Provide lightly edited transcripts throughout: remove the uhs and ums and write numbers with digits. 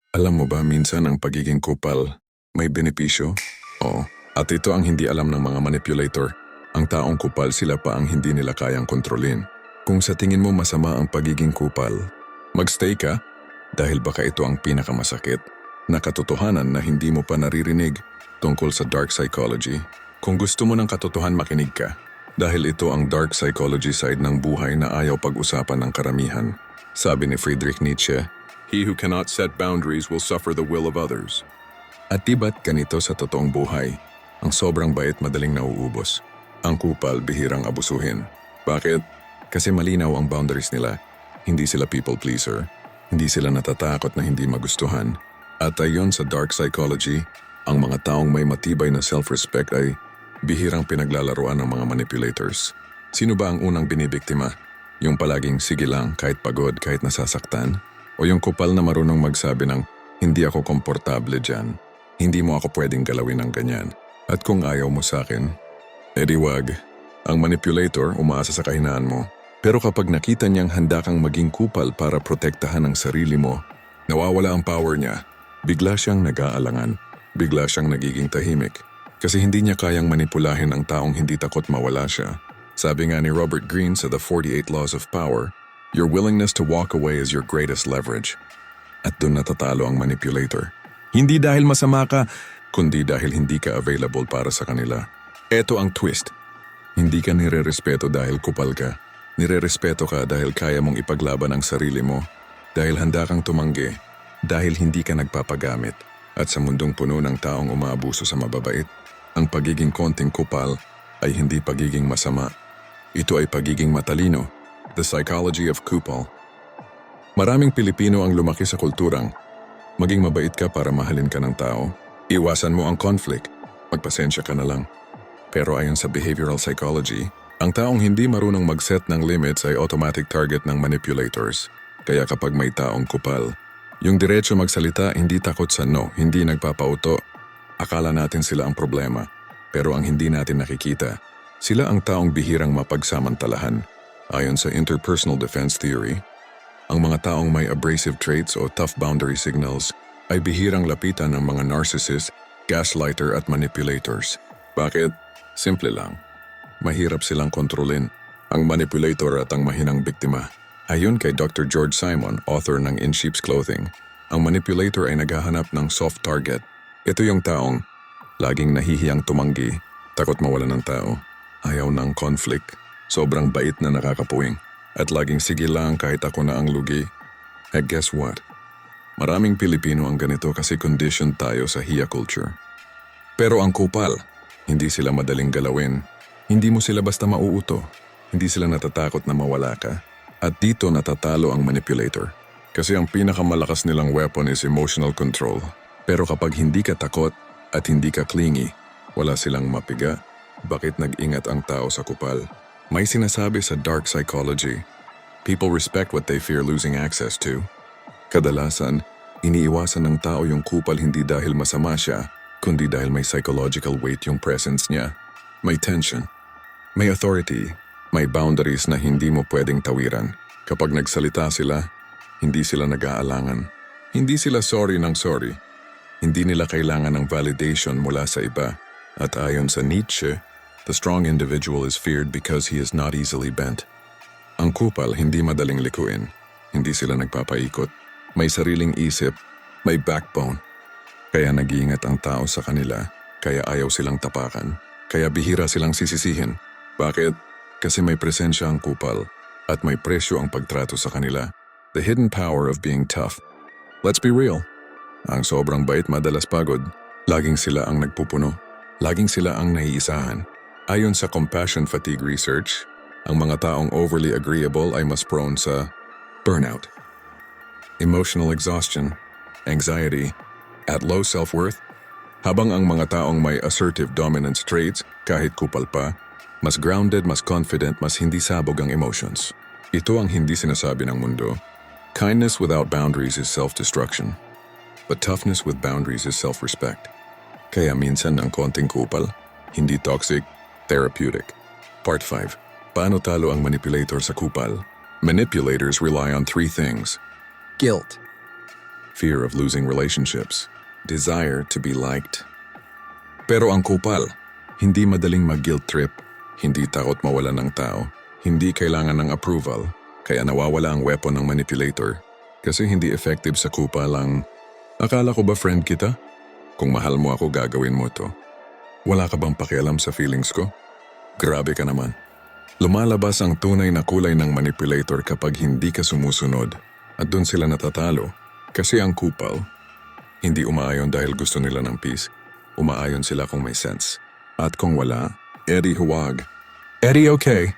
Alam mo ba minsan ang pagiging kupal may benepisyo? Oo. At ito ang hindi alam ng mga manipulator. Ang taong kupal sila pa ang hindi nila kayang kontrolin. Kung sa tingin mo masama ang pagiging kupal, magstay ka dahil baka ito ang pinakamasakit na katotohanan na hindi mo pa naririnig tungkol sa dark psychology. Kung gusto mo ng katotohan, makinig ka. Dahil ito ang dark psychology side ng buhay na ayaw pag-usapan ng karamihan. Sabi ni Friedrich Nietzsche, "He who cannot set boundaries will suffer the will of others." At diba't ganito sa totoong buhay, ang sobrang bait madaling nauubos. Ang kupal bihirang abusuhin. Bakit? Kasi malinaw ang boundaries nila. Hindi sila people pleaser. Hindi sila natatakot na hindi magustuhan. At ayon sa dark psychology, ang mga taong may matibay na self-respect ay bihirang pinaglalaruan ng mga manipulators. Sino ba ang unang binibiktima? Yung palaging sige lang kahit pagod, kahit nasasaktan? O yung kupal na marunong magsabi ng, hindi ako komportable dyan. Hindi mo ako pwedeng galawin ng ganyan. At kung ayaw mo sa akin, edi wag. Ang manipulator umaasa sa kahinaan mo. Pero kapag nakita niyang handa kang maging kupal para protektahan ang sarili mo, nawawala ang power niya. Bigla siyang nag-aalangan. Bigla siyang nagiging tahimik. Kasi hindi niya kayang manipulahin ang taong hindi takot mawala siya. Sabi nga ni Robert Greene sa The 48 Laws of Power, your willingness to walk away is your greatest leverage. At doon natatalo ang manipulator. Hindi dahil masama ka, kundi dahil hindi ka available para sa kanila. Eto ang twist. Hindi ka nire-respeto dahil kupal ka. Nire-respeto ka dahil kaya mong ipaglaban ang sarili mo. Dahil handa kang tumanggi. Dahil hindi ka nagpapagamit. At sa mundong puno ng taong umaabuso sa mababait, ang pagiging konting kupal ay hindi pagiging masama. Ito ay pagiging matalino. The psychology of kupal. Maraming Pilipino ang lumaki sa kulturang maging mabait ka para mahalin ka ng tao. Iwasan mo ang conflict. Magpasensya ka na lang. Pero ayon sa behavioral psychology, ang taong hindi marunong mag-set ng limits ay automatic target ng manipulators. Kaya kapag may taong kupal, yung diretso magsalita, hindi takot sa no, hindi nagpapauto. Akala natin sila ang problema. Pero ang hindi natin nakikita, sila ang taong bihirang mapagsamantalahan. Ayon sa interpersonal defense theory, ang mga taong may abrasive traits o tough boundary signals ay bihirang lapitan ng mga narcissist, gaslighter at manipulators. Bakit? Simple lang. Mahirap silang kontrolin ang manipulator at ang mahinang biktima. Ayon kay Dr. George Simon, author ng In Sheep's Clothing, ang manipulator ay naghahanap ng soft target. Ito yung taong laging nahihiyang tumanggi, takot mawalan ng tao, ayaw ng conflict, sobrang bait na nakakapuwing. At laging sige lang kahit ako na ang lugi. Eh guess what? Maraming Pilipino ang ganito kasi conditioned tayo sa hiya culture. Pero ang kupal, hindi sila madaling galawin. Hindi mo sila basta mauuto. Hindi sila natatakot na mawala ka. At dito natatalo ang manipulator. Kasi ang pinakamalakas nilang weapon is emotional control. Pero kapag hindi ka takot at hindi ka clingy, wala silang mapiga. Bakit nag-ingat ang tao sa kupal? May sinasabi sa dark psychology, people respect what they fear losing access to. Kadalasan, iniiwasan ng tao yung kupal hindi dahil masama siya, kundi dahil may psychological weight yung presence niya. May tension, may authority, may boundaries na hindi mo pwedeng tawiran. Kapag nagsalita sila, hindi sila nag-aalangan. Hindi sila sorry ng sorry. Hindi nila kailangan ng validation mula sa iba. At ayon sa Nietzsche, the strong individual is feared because he is not easily bent. Ang kupal hindi madaling likuin. Hindi sila nagpapaikot. May sariling isip, may backbone. Kaya nag-iingat ang tao sa kanila, kaya ayaw silang tapakan. Kaya bihira silang sisisihin. Bakit? Kasi may presensya ang kupal at may presyo ang pagtrato sa kanila. The hidden power of being tough. Let's be real. Ang sobrang bait madalas pagod. Laging sila ang nagpupuno. Laging sila ang naiisahan. Ayon sa compassion fatigue research, ang mga taong overly agreeable ay mas prone sa burnout, emotional exhaustion, anxiety, at low self-worth, habang ang mga taong may assertive dominance traits, kahit kupal pa, mas grounded, mas confident, mas hindi sabog ang emotions. Ito ang hindi sinasabi ng mundo. Kindness without boundaries is self-destruction, but toughness with boundaries is self-respect. Kaya minsan ang konting kupal, hindi toxic, therapeutic. Part 5. Paano talo ang manipulator sa kupal? Manipulators rely on 3 things. Guilt, fear of losing relationships, desire to be liked. Pero ang kupal, hindi madaling mag-guilt trip, hindi takot mawalan ng tao, hindi kailangan ng approval, kaya nawawala ang weapon ng manipulator. Kasi hindi effective sa kupal ang, akala ko ba friend kita? Kung mahal mo ako, gagawin mo to. Wala ka bang pakialam sa feelings ko? Grabe ka naman. Lumalabas ang tunay na kulay ng manipulator kapag hindi ka sumusunod at doon sila natatalo. Kasi ang kupal, hindi umaayon dahil gusto nila ng peace. Umaayon sila kung may sense. At kung wala, edi huwag. Edi okay.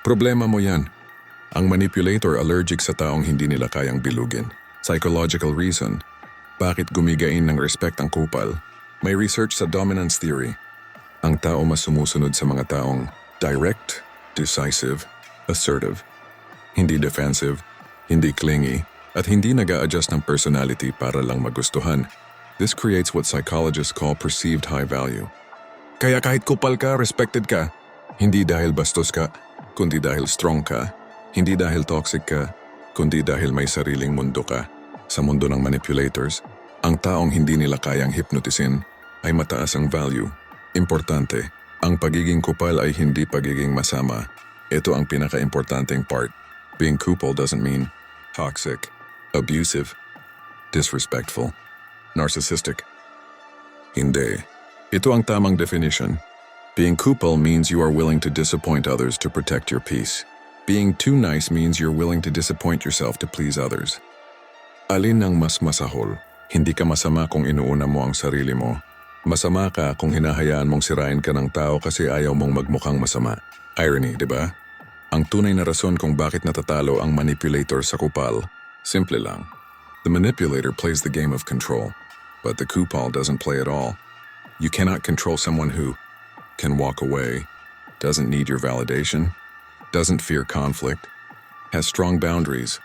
Problema mo yan. Ang manipulator allergic sa taong hindi nila kayang bilugin. Psychological reason. Bakit gumigain ng respect ang kupal? May research sa dominance theory. Ang tao mas sumusunod sa mga taong direct, decisive, assertive. Hindi defensive, hindi clingy, at hindi nag-a-adjust ng personality para lang magustuhan. This creates what psychologists call perceived high value. Kaya kahit kupal ka, respected ka. Hindi dahil bastos ka, kundi dahil strong ka. Hindi dahil toxic ka, kundi dahil may sariling mundo ka. Sa mundo ng manipulators, ang taong hindi nila kayang hypnotisin ay mataas ang value. Importante, ang pagiging kupal ay hindi pagiging masama. Ito ang pinaka-importanteng part. Being kupal doesn't mean toxic, abusive, disrespectful, narcissistic. Hindi. Ito ang tamang definition. Being kupal means you are willing to disappoint others to protect your peace. Being too nice means you're willing to disappoint yourself to please others. Alin ang mas masahol? Hindi ka masama kung inuuna mo ang sarili mo. Masama ka kung hinahayaan mong sirain ka ng tao kasi ayaw mong magmukhang masama. Irony, di ba? Ang tunay na rason kung bakit natatalo ang manipulator sa kupal, simple lang. The manipulator plays the game of control, but the kupal doesn't play at all. You cannot control someone who can walk away, doesn't need your validation, doesn't fear conflict, has strong boundaries,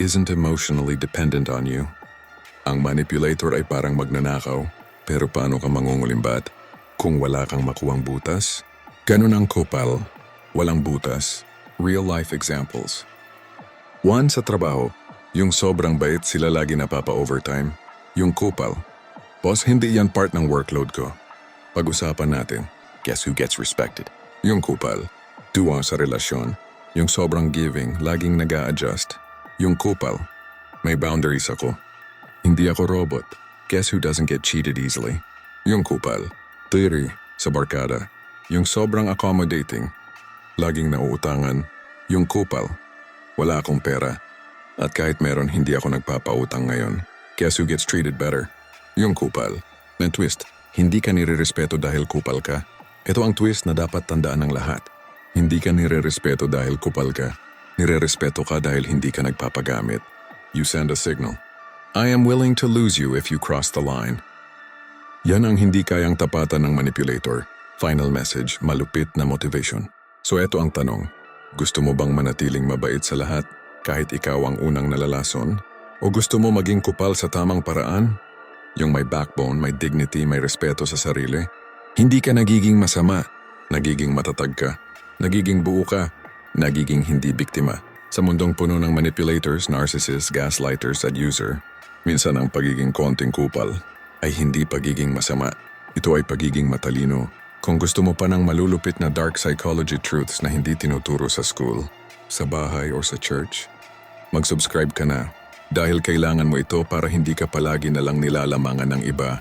isn't emotionally dependent on you. Ang manipulator ay parang magnanakaw, pero paano ka mangungulimbat kung wala kang makuwang butas? Ganun ang kupal, walang butas, real-life examples. One sa trabaho, yung sobrang bait sila lagi napapa-overtime. Yung kupal, boss hindi yan part ng workload ko. Pag-usapan natin, guess who gets respected? Yung kupal. Duwa sa relasyon, yung sobrang giving, laging nag-a-adjust. Yung kupal, may boundaries ako. Hindi ako robot. Guess who doesn't get cheated easily? Yung kupal. Tiri, sa barkada. Yung sobrang accommodating. Laging nauutangan. Yung kupal. Wala akong pera. At kahit meron, hindi ako nagpapautang ngayon. Guess who gets treated better? Yung kupal. May twist. Hindi ka nire-respeto dahil kupal ka. Ito ang twist na dapat tandaan ng lahat. Hindi ka nire-respeto dahil kupal ka. Nire-respeto ka dahil hindi ka nagpapagamit. You send a signal. I am willing to lose you if you cross the line. Yan ang hindi kayang tapatan ng manipulator. Final message, malupit na motivation. So eto ang tanong, gusto mo bang manatiling mabait sa lahat kahit ikaw ang unang nalalason? O gusto mo maging kupal sa tamang paraan? Yung may backbone, may dignity, may respeto sa sarili? Hindi ka nagiging masama, nagiging matatag ka, nagiging buo ka, nagiging hindi biktima. Sa mundong puno ng manipulators, narcissists, gaslighters at user, minsan ang pagiging konting kupal ay hindi pagiging masama. Ito ay pagiging matalino. Kung gusto mo pa ng malulupit na dark psychology truths na hindi tinuturo sa school, sa bahay o sa church, mag-subscribe ka na dahil kailangan mo ito para hindi ka palagi na lang nilalamangan ng iba.